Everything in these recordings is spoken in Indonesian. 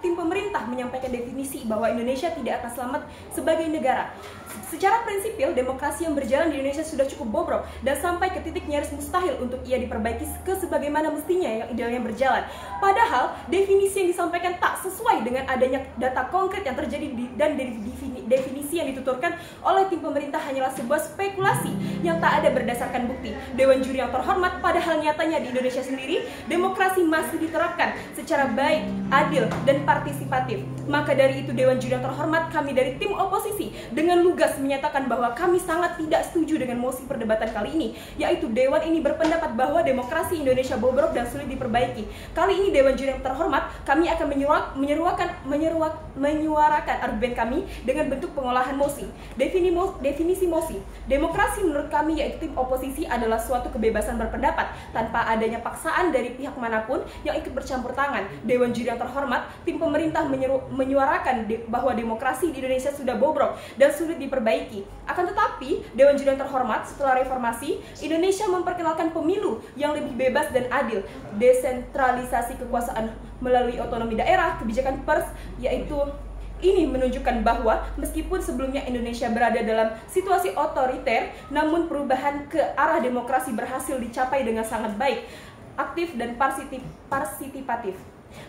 tim pemerintah menyampaikan definisi bahwa Indonesia tidak akan selamat sebagai negara. Secara prinsipil, demokrasi yang berjalan di Indonesia sudah cukup bobrok dan sampai ke titik nyaris mustahil untuk ia diperbaiki ke sebagaimana mestinya yang idealnya berjalan. Padahal, definisi yang disampaikan tak sesuai dengan adanya data konkret yang terjadi dan definisi yang dituturkan oleh tim pemerintah hanyalah sebuah spekulasi yang tak ada berdasarkan bukti. Dewan Juri yang terhormat, padahal nyatanya di Indonesia sendiri, demokrasi masih diterapkan secara baik, adil, dan partisipatif. Maka dari itu, Dewan Juri yang terhormat, kami dari tim oposisi dengan lugas menyatakan bahwa kami sangat tidak setuju dengan mosi perdebatan kali ini, yaitu Dewan ini berpendapat bahwa demokrasi Indonesia bobrok dan sulit diperbaiki. Kali ini Dewan Juri yang terhormat, kami akan menyuarakan argumen kami dengan bentuk pengolahan mosi. Definisi mosi. Demokrasi menurut kami yaitu tim oposisi adalah suatu kebebasan berpendapat tanpa adanya paksaan dari pihak manapun yang ikut bercampur tangan. Dewan Juri yang terhormat, tim pemerintah menyuarakan bahwa demokrasi di Indonesia sudah bobrok dan sulit diperbaiki. Akan tetapi, Dewan Juri yang terhormat, setelah reformasi, Indonesia memperkenalkan pemilu yang lebih bebas dan adil, desentralisasi kekuasaan melalui otonomi daerah, kebijakan pers, yaitu ini menunjukkan bahwa meskipun sebelumnya Indonesia berada dalam situasi otoriter, namun perubahan ke arah demokrasi berhasil dicapai dengan sangat baik, aktif dan partisipatif.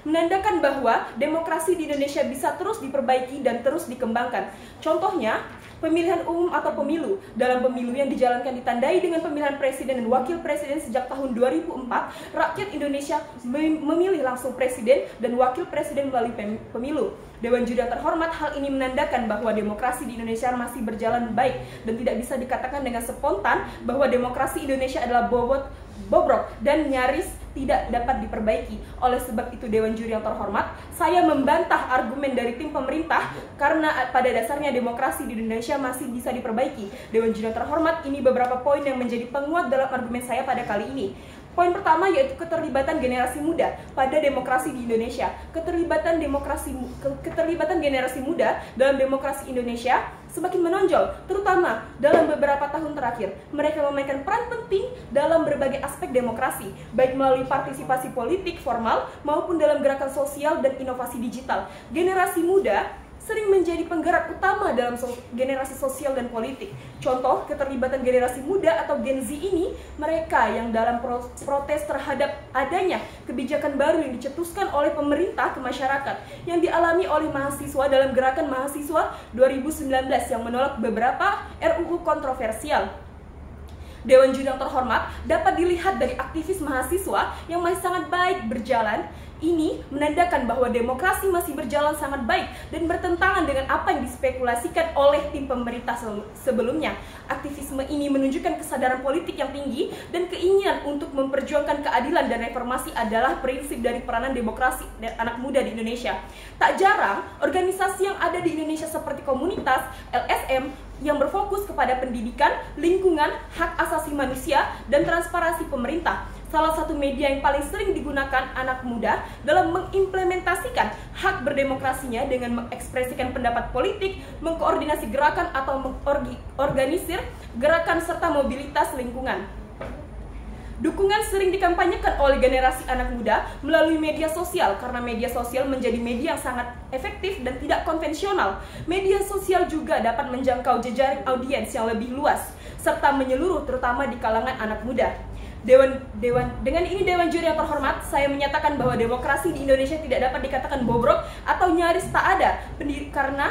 Menandakan bahwa demokrasi di Indonesia bisa terus diperbaiki dan terus dikembangkan. Contohnya, pemilihan umum atau pemilu. Dalam pemilu yang dijalankan ditandai dengan pemilihan presiden dan wakil presiden sejak tahun 2004, rakyat Indonesia memilih langsung presiden dan wakil presiden melalui pemilu. Dewan Juri yang terhormat, hal ini menandakan bahwa demokrasi di Indonesia masih berjalan baik dan tidak bisa dikatakan dengan spontan bahwa demokrasi Indonesia adalah bobrok dan nyaris tidak dapat diperbaiki. Oleh sebab itu, Dewan Juri yang terhormat, saya membantah argumen dari tim pemerintah karena pada dasarnya demokrasi di Indonesia masih bisa diperbaiki. Dewan Juri yang terhormat, ini beberapa poin yang menjadi penguat dalam argumen saya pada kali ini. Poin pertama yaitu keterlibatan generasi muda pada demokrasi di Indonesia. Keterlibatan generasi muda dalam demokrasi Indonesia semakin menonjol, terutama dalam beberapa tahun terakhir. Mereka memainkan peran penting dalam berbagai aspek demokrasi, baik melalui partisipasi politik formal maupun dalam gerakan sosial dan inovasi digital. Generasi muda sering menjadi penggerak utama dalam generasi sosial dan politik. Contoh, keterlibatan generasi muda atau Gen Z ini, mereka yang dalam protes terhadap adanya kebijakan baru yang dicetuskan oleh pemerintah ke masyarakat, yang dialami oleh mahasiswa dalam gerakan mahasiswa 2019 yang menolak beberapa RUU kontroversial. Dewan Juri yang terhormat, dapat dilihat dari aktivis mahasiswa yang masih sangat baik berjalan. Ini menandakan bahwa demokrasi masih berjalan sangat baik dan bertentangan dengan apa yang dispekulasikan oleh tim pemerintah sebelumnya. Aktivisme ini menunjukkan kesadaran politik yang tinggi dan keinginan untuk memperjuangkan keadilan dan reformasi adalah prinsip dari peranan demokrasi dan anak muda di Indonesia. Tak jarang, organisasi yang ada di Indonesia seperti komunitas, LSM, yang berfokus kepada pendidikan, lingkungan, hak asasi manusia, dan transparansi pemerintah. Salah satu media yang paling sering digunakan anak muda dalam mengimplementasikan hak berdemokrasinya dengan mengekspresikan pendapat politik, mengkoordinasi gerakan atau mengorganisir gerakan serta mobilitas lingkungan. Dukungan sering dikampanyekan oleh generasi anak muda melalui media sosial karena media sosial menjadi media yang sangat efektif dan tidak konvensional. Media sosial juga dapat menjangkau jejaring audiens yang lebih luas serta menyeluruh terutama di kalangan anak muda. Dengan ini Dewan Juri yang terhormat, saya menyatakan bahwa demokrasi di Indonesia tidak dapat dikatakan bobrok atau nyaris tak ada karena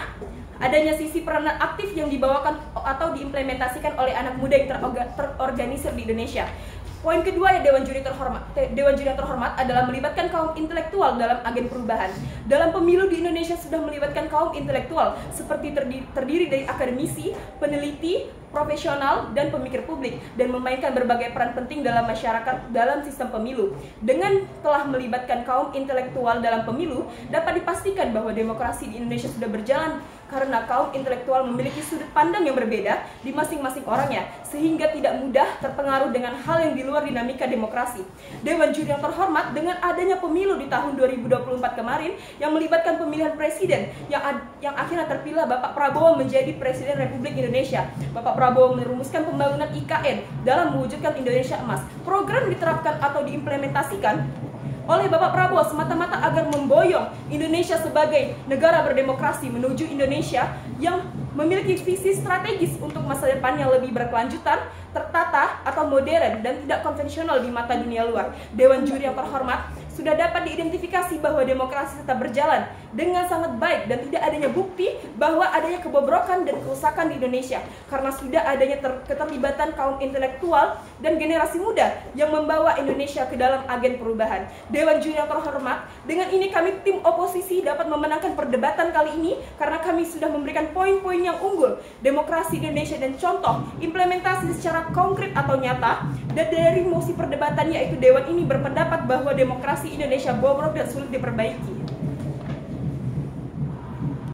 adanya sisi peranan aktif yang dibawakan atau diimplementasikan oleh anak muda yang terorganisir di Indonesia. Poin kedua ya Dewan Juri yang terhormat adalah melibatkan kaum intelektual dalam agen perubahan. Dalam pemilu di Indonesia sudah melibatkan kaum intelektual seperti terdiri dari akademisi, peneliti, profesional, dan pemikir publik dan memainkan berbagai peran penting dalam masyarakat dalam sistem pemilu. Dengan telah melibatkan kaum intelektual dalam pemilu, dapat dipastikan bahwa demokrasi di Indonesia sudah berjalan karena kaum intelektual memiliki sudut pandang yang berbeda di masing-masing orangnya, sehingga tidak mudah terpengaruh dengan hal yang di luar dinamika demokrasi. Dewan Juri yang terhormat, dengan adanya pemilu di tahun 2024 kemarin yang melibatkan pemilihan presiden yang akhirnya terpilih Bapak Prabowo menjadi Presiden Republik Indonesia. Bapak Prabowo merumuskan pembangunan IKN dalam mewujudkan Indonesia Emas. Program diterapkan atau diimplementasikan oleh Bapak Prabowo semata-mata agar memboyong Indonesia sebagai negara berdemokrasi menuju Indonesia yang memiliki visi strategis untuk masa depan yang lebih berkelanjutan, tertata atau modern dan tidak konvensional di mata dunia luar. Dewan Juri yang terhormat, sudah dapat diidentifikasi bahwa demokrasi tetap berjalan dengan sangat baik dan tidak adanya bukti bahwa adanya kebobrokan dan kerusakan di Indonesia karena sudah adanya keterlibatan kaum intelektual dan generasi muda yang membawa Indonesia ke dalam agen perubahan. Dewan Juri yang terhormat, dengan ini kami tim oposisi dapat memenangkan perdebatan kali ini karena kami sudah memberikan poin-poin yang unggul demokrasi Indonesia dan contoh implementasi secara konkret atau nyata. Dan dari mosi perdebatan yaitu Dewan ini berpendapat bahwa demokrasi Indonesia bobrok dan sulit diperbaiki.